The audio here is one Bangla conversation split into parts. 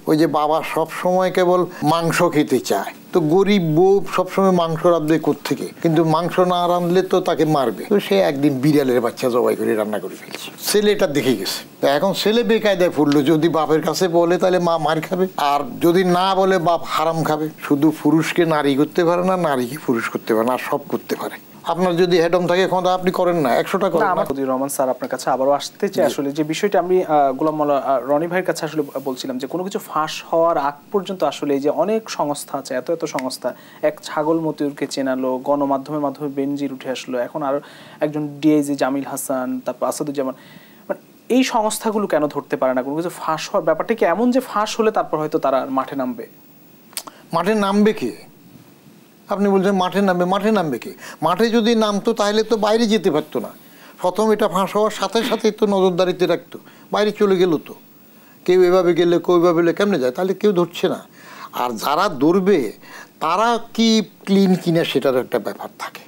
ওই যে বাবা সব সময় কেবল মাংস খেতে চায়, তো গরিব বউ সবসময় মাংস রাঁধবে কোত্থেকে, কিন্তু মাংস না রাঁধলে তো তাকে মারবে। তো সে একদিন বিড়ালের বাচ্চা জবাই করে রান্না করে ফেলছে। ছেলেটা দেখে গেছে, এখন ছেলে বেকায়দায় পড়লো, যদি বাপের কাছে বলে তাহলে মা মার খাবে, আর যদি না বলে বাপ হারাম খাবে। শুধু পুরুষকে নারী করতে পারে না, নারীকে পুরুষ করতে পারে না, আর সব করতে পারে। আপনার যদি হেডম থাকে ক্ষমতা, আপনি করেন না, 100টা করেন। আমার রহমান স্যার আপনার কাছে আবারও আসতে চাই। আসলে যে বিষয়টা আমি গোলাম মাওলা রনি ভাইয়ের কাছে আসলে বলছিলাম যে কোনো কিছু ফাঁস হওয়ার আগ পর্যন্ত আসলে এই যে অনেক সংস্থা আছে, এত এত সংস্থা, এক ছাগল মতিউরকে চেনালো, গণমাধ্যমের মাধ্যমে বেনজির উঠে আসলো, এখন আর একজন ডিআইজি জামিল হাসান, তারপর আসাদুজ্জামান, মানে এই সংস্থাগুলো কেন ধরতে পারে না? কোনো কিছু ফাঁস হওয়ার ব্যাপারটা কি এমন যে ফাঁস হলে তারপর হয়তো তারা মাঠে নামবে? মাঠে নামবে কে? আপনি বলছেন মাঠে নামবে, মাঠে নামবে কে? মাঠে যদি নামতো তাহলে তো বাইরে যেতে পারতো না। প্রথম এটা ফাঁস হওয়ার সাথে সাথেই তো নজরদারিতে রাখতো, বাইরে চলে গেল। তো কেউ এভাবে গেলে কেউ এভাবে গেলে কেমনে যায়? তাহলে কেউ ধরছে না। আর যারা ধরবে তারা কি ক্লিন কিনা সেটার একটা ব্যাপার থাকে।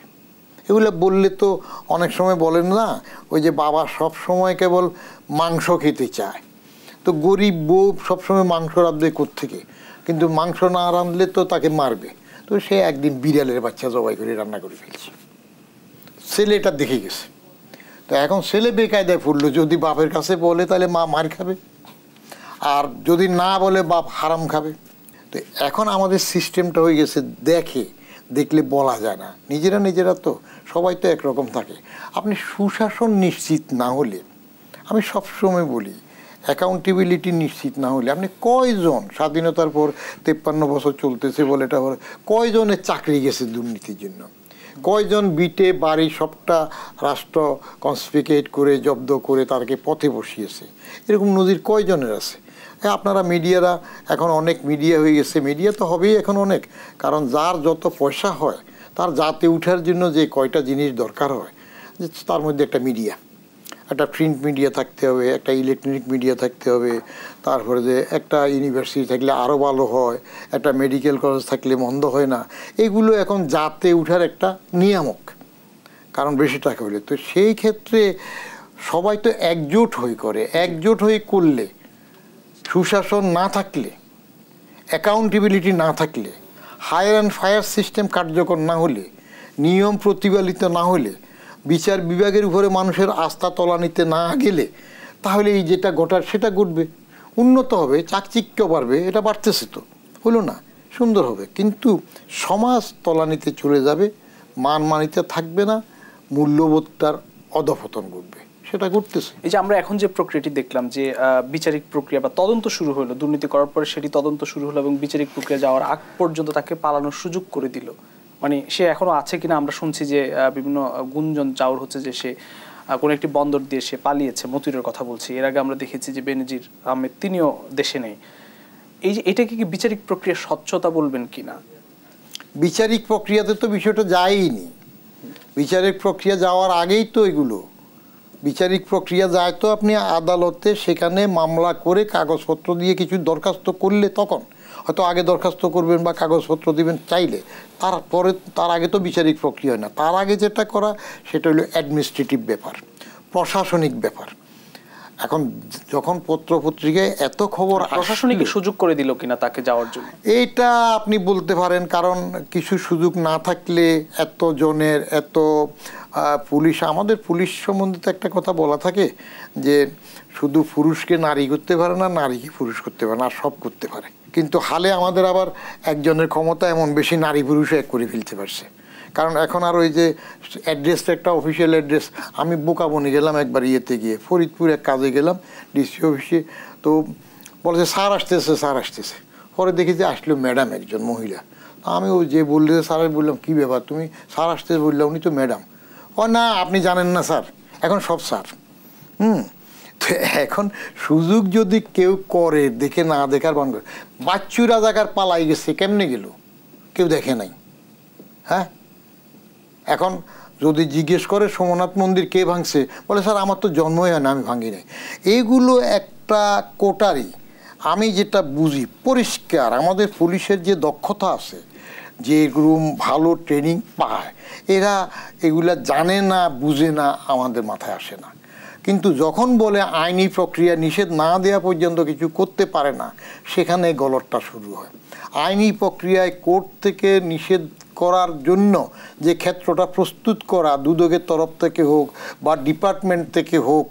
এগুলো বললে তো অনেক সময় বলেন না, ওই যে বাবা সব সময় কেবল মাংস খেতে চায়, তো গরিব বউ সবসময় মাংস রাঁধবে কোত্থেকে, কিন্তু মাংস না রাঁধলে তো তাকে মারবে। তো সে একদিন বিড়ালের বাচ্চা জবাই করে রান্না করে ফেলছে। ছেলেটা দেখে গেছে, তো এখন ছেলে বেকায়দায় পড়লো, যদি বাপের কাছে বলে তাহলে মা মার খাবে, আর যদি না বলে বাপ হারাম খাবে। তো এখন আমাদের সিস্টেমটা হয়ে গেছে, দেখলে বলা যায় না, নিজেরা তো সবাই তো একরকম থাকে। আপনি সুশাসন নিশ্চিত না হলে, আমি সবসময় বলি অ্যাকাউন্টেবিলিটি নিশ্চিত না হলে, আপনি কয়জন স্বাধীনতার পর 53 বছর চলতেছে বলে এটা কয়জনের চাকরি গেছে দুর্নীতির জন্য, কয়জন বিটে বাড়ি সবটা রাষ্ট্র কনসফিকেট করে জব্দ করে তাকে পথে বসিয়েছে, এরকম নজির কয়জনের আছে? আপনারা মিডিয়ারা এখন অনেক মিডিয়া হয়ে গেছে, মিডিয়া তো হবেই এখন অনেক, কারণ যার যত পয়সা হয় তার জাতে উঠার জন্য যে কয়টা জিনিস দরকার হয়, তার মধ্যে একটা মিডিয়া, একটা প্রিন্ট মিডিয়া থাকতে হবে, একটা ইলেকট্রনিক মিডিয়া থাকতে হবে, তারপরে যে একটা ইউনিভার্সিটি থাকলে আরও ভালো হয়, একটা মেডিকেল কলেজ থাকলে মন্দ হয় না। এগুলো এখন জাতে উঠার একটা নিয়ামক, কারণ বেশি টাকা হলে। তো সেই ক্ষেত্রে সবাই তো একজোট হয়ে করে, একজোট হয়ে করলে, সুশাসন না থাকলে, অ্যাকাউন্টেবিলিটি না থাকলে, হায়ার অ্যান্ড ফায়ার সিস্টেম কার্যকর না হলে, নিয়ম প্রতিপালিত না হলে, বিচার বিভাগের উপরে মানুষের আস্থা তলানিতে না গেলে, তাহলে এই যেটা ঘটার সেটা ঘটবে, উন্নত হবে, চাকচিক্য বাড়বে, এটা বাড়তেছে তো, হলো না, সুন্দর হবে। কিন্তু সমাজ তলানিতে চলে যাবে, মানিতে থাকবে না, মূল্যবোধটার অধঃপতন ঘটবে, সেটা ঘটতেছে। এই যে আমরা এখন যে প্রক্রিয়াটি দেখলাম, যে বিচারিক প্রক্রিয়া বা তদন্ত শুরু হলো, দুর্নীতি করার পরে সেটি তদন্ত শুরু হলো এবং বিচারিক প্রক্রিয়া যাওয়ার আগ পর্যন্ত তাকে পালানোর সুযোগ করে দিল, মানে সে এখনো আছে কিনা আমরা শুনছি যে বিভিন্ন গুঞ্জন চাউর হচ্ছে যে সে কোনো একটি বন্দর দিয়ে সে পালিয়েছে, মতিউরের কথা বলছি। এর আগে আমরা দেখেছি যে বেনজির আহমেদ, তিনিও দেশে নেই। এই যে এটাকে কি বিচারিক প্রক্রিয়ার স্বচ্ছতা বলবেন কিনা? বিচারিক প্রক্রিয়াতে তো বিষয়টা যায়নি, বিচারিক প্রক্রিয়া যাওয়ার আগেই তো এগুলো বিচারিক প্রক্রিয়া যায়, তো আপনি আদালতে সেখানে মামলা করে কাগজপত্র দিয়ে কিছু দরখাস্ত করলে, তখন হয়তো আগে দরখাস্ত করবেন বা কাগজপত্র দিবেন চাইলে, তারপরে তার আগে তো বিচারিক প্রক্রিয়া হয় না। তার আগে যেটা করা সেটা হলো অ্যাডমিনিস্ট্রেটিভ ব্যাপার, প্রশাসনিক ব্যাপার। এখন যখন পত্রপত্রিকায় এত খবর, প্রশাসনিক সুযোগ করে দিল কিনা তাকে যাওয়ার জন্য, এইটা আপনি বলতে পারেন। কারণ কিছু সুযোগ না থাকলে এত জনের, এত পুলিশ, আমাদের পুলিশ সম্বন্ধে তো একটা কথা বলা থাকে যে শুধু পুরুষকে নারী করতে পারে না, নারীকে পুরুষ করতে পারে না, আর সব করতে পারে। কিন্তু হালে আমাদের আবার একজনের ক্ষমতা এমন বেশি, নারী পুরুষও এক করে ফেলতে পারছে। কারণ এখন আর ওই যে অ্যাড্রেসটা একটা অফিসিয়াল অ্যাড্রেস, আমি বোকাবনি গেলাম একবার ইয়েতে গিয়ে, ফরিদপুর এক কাজে গেলাম ডিসি অফিসে, তো বলেছে স্যার আসতেছে, স্যার আসতেছে। পরে দেখি যে আসলো ম্যাডাম, একজন মহিলা। আমি ওই যে বললে স্যার, বললাম কী ব্যাপার তুমি স্যার আসতেছে বললাম, উনি তো ম্যাডাম। ও না আপনি জানেন না স্যার, এখন সব স্যার। তো এখন সুযোগ যদি কেউ করে, দেখে না দেখার বান করে, বাচ্চু রাজাকার পালাই গেছে, কেমনে গেল কেউ দেখে নাই। হ্যাঁ, এখন যদি জিজ্ঞেস করে সোমনাথ মন্দির কে ভাঙছে, বলে স্যার আমার তো জন্মই হয় না, আমি ভাঙি নাই। এইগুলো একটা কোটারি। আমি যেটা বুঝি পরিষ্কার, আমাদের পুলিশের যে দক্ষতা আছে, যে রুম ভালো ট্রেনিং পায়, এরা এগুলা জানে না, বুঝে না, আমাদের মাথায় আসে না। কিন্তু যখন বলে আইনি প্রক্রিয়া নিষেধ না দেওয়া পর্যন্ত কিছু করতে পারে না, সেখানে গলদটা শুরু হয়। আইনি প্রক্রিয়ায় কোর্ট থেকে নিষেধ করার জন্য যে ক্ষেত্রটা প্রস্তুত করা, দুদকের তরফ থেকে হোক বা ডিপার্টমেন্ট থেকে হোক,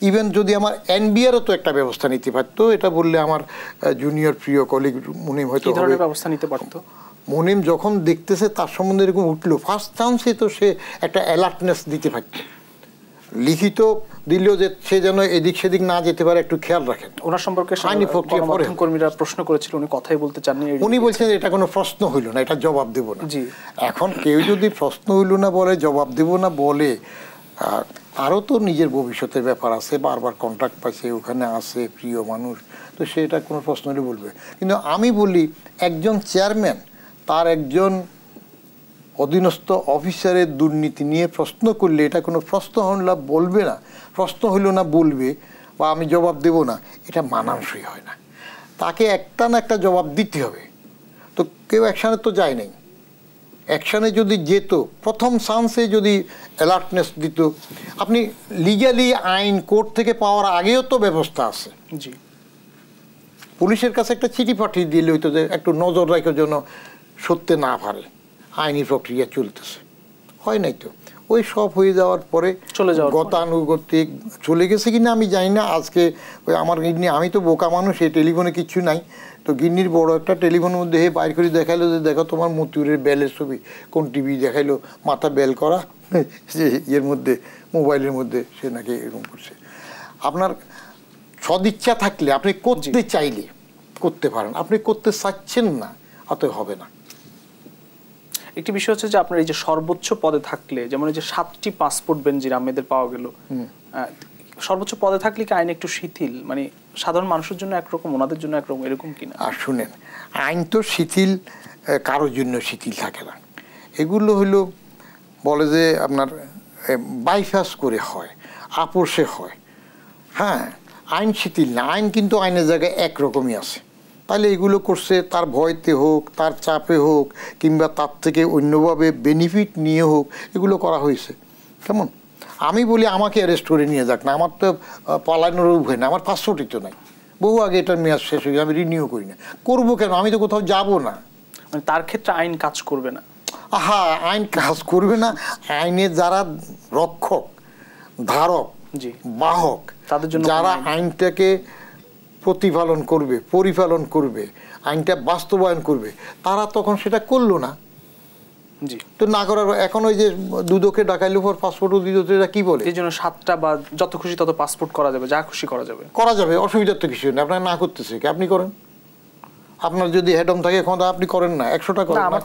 ইভেন যদি আমার এনবিআরও তো একটা ব্যবস্থা নিতে পারতো, এটা বললে আমার জুনিয়র প্রিয় কলিগ মুনিম হয়তো ব্যবস্থা নিতে পারতো। মুনিম যখন দেখতেছে তার সম্বন্ধে এরকম উঠলো, ফার্স্ট চান্সে তো সে একটা অ্যালার্টনেস দিতে পারত, লিখিত দিলেও যে সে যেন এদিক সেদিক না যেতে পারে একটু খেয়াল রাখেন। ওনার সম্পর্কে কর্মীরা প্রশ্ন করেছিল, উনি কথাই বলতে চাননি। উনি বলছেন এটা কোনো প্রশ্ন হইল না, এটা জবাব দেব না। এখন কেউ যদি প্রশ্ন হইল না বলে, জবাব দেব না বলে, আরও তো নিজের ভবিষ্যতের ব্যাপার আছে, বারবার কন্ট্রাক্ট পাইছে, ওখানে আছে প্রিয় মানুষ, তো সেটা কোনো প্রশ্ন হলে বলবে। কিন্তু আমি বলি একজন চেয়ারম্যান তার একজন অধীনস্থ অফিসারের দুর্নীতি নিয়ে প্রশ্ন করলে এটা কোনো প্রশ্ন হল বলবে না, প্রশ্ন হইল না বলবে বা আমি জবাব দেব না, এটা মানানসই হয় না। তাকে একটা না একটা জবাব দিতে হবে। তো কেউ অ্যাকশানে তো যায় নাই, অ্যাকশানে যদি যেত, প্রথম চান্সে যদি অ্যালার্টনেস দিত, আপনি লিগ্যালি আইন কোর্ট থেকে পাওয়ার আগেও তো ব্যবস্থা আছে। জি, পুলিশের কাছে একটা চিঠি পাঠিয়ে দিলে হইতো যে একটু নজর রাখার জন্য সত্যি না পারে, আইনি প্রক্রিয়া চলতেছে, হয় নাই তো। ওই সব হয়ে যাওয়ার পরে গতানুগতিক চলে গেছে কিনা আমি জানি না। আজকে ওই আমার গিন্নি, আমি তো বোকা মানুষ, এই টেলিফোনে কিচ্ছু নাই, তো গিন্নির বড় একটা টেলিফোনের মধ্যে বাইর করে দেখাইলো যে দেখো তোমার মতিউরের বেলের ছবি, কোন টিভি দেখাইলো, মাথা বেল করা, ইয়ের মধ্যে মোবাইলের মধ্যে সে নাকি এরকম করছে। আপনার সদিচ্ছা থাকলে, আপনি করতে চাইলে করতে পারেন, আপনি করতে চাচ্ছেন না, অতএব হবে না। একটি বিষয় হচ্ছে যে আপনার এই যে সর্বোচ্চ পদে থাকলে, যেমন এই যে 7টি পাসপোর্ট বেনজির আহমেদের পাওয়া গেল, সর্বোচ্চ পদে থাকলে কি আইন একটু শিথিল, মানে সাধারণ মানুষের জন্য একরকম, ওনাদের জন্য একরকম, এরকম কিনা? আর শুনেন, আইন তো শিথিল কারোর জন্য শিথিল থাকে না। এগুলো হলো বলে যে আপনার বাইপাস করে হয়, আপোষে হয়। হ্যাঁ, আইন শিথিল না, আইন কিন্তু আইনের জায়গায় একরকমই আছে। তাহলে এগুলো করছে তার ভয়তে হোক, তার চাপে হোক, কিংবা তার থেকে অন্যভাবে বেনিফিট নিয়ে হোক, এগুলো করা হয়েছে। কেমন আমি বলি আমাকে অ্যারেস্ট করে নিয়ে যাক না, আমার তো পালানোর উপায় না, আমার পাসপোর্টই তো নাই, বহু আগে এটার মেয়াদ শেষ হয়ে, আমি রিনিউ করি না, করবো কেন, আমি তো কোথাও যাব না। মানে তার ক্ষেত্রে আইন কাজ করবে না। হ্যাঁ, আইন কাজ করবে না। আইনের যারা রক্ষক, ধারক, বাহক, তাদের জন্য যারা আইনটাকে প্রতিপালন করবে, পরিপালন করবে, আইনটা বাস্তবায়ন করবে, তারা তখন সেটা করলো না। জি, তো না করার এখন ওই যে দুদকে ডাকাইলো পর পাসপোর্টও দিত, এটা কি বলে, এই জন্য 7টা বা যত খুশি তত পাসপোর্ট করা যাবে, যা খুশি করা যাবে, অসুবিধার তো কিছু নেই। আপনার না করতেছে কি, আপনি করেন, আপনার যদি হেডম থাকে ক্ষমতা, আপনি করেন না, 100টা করেন না।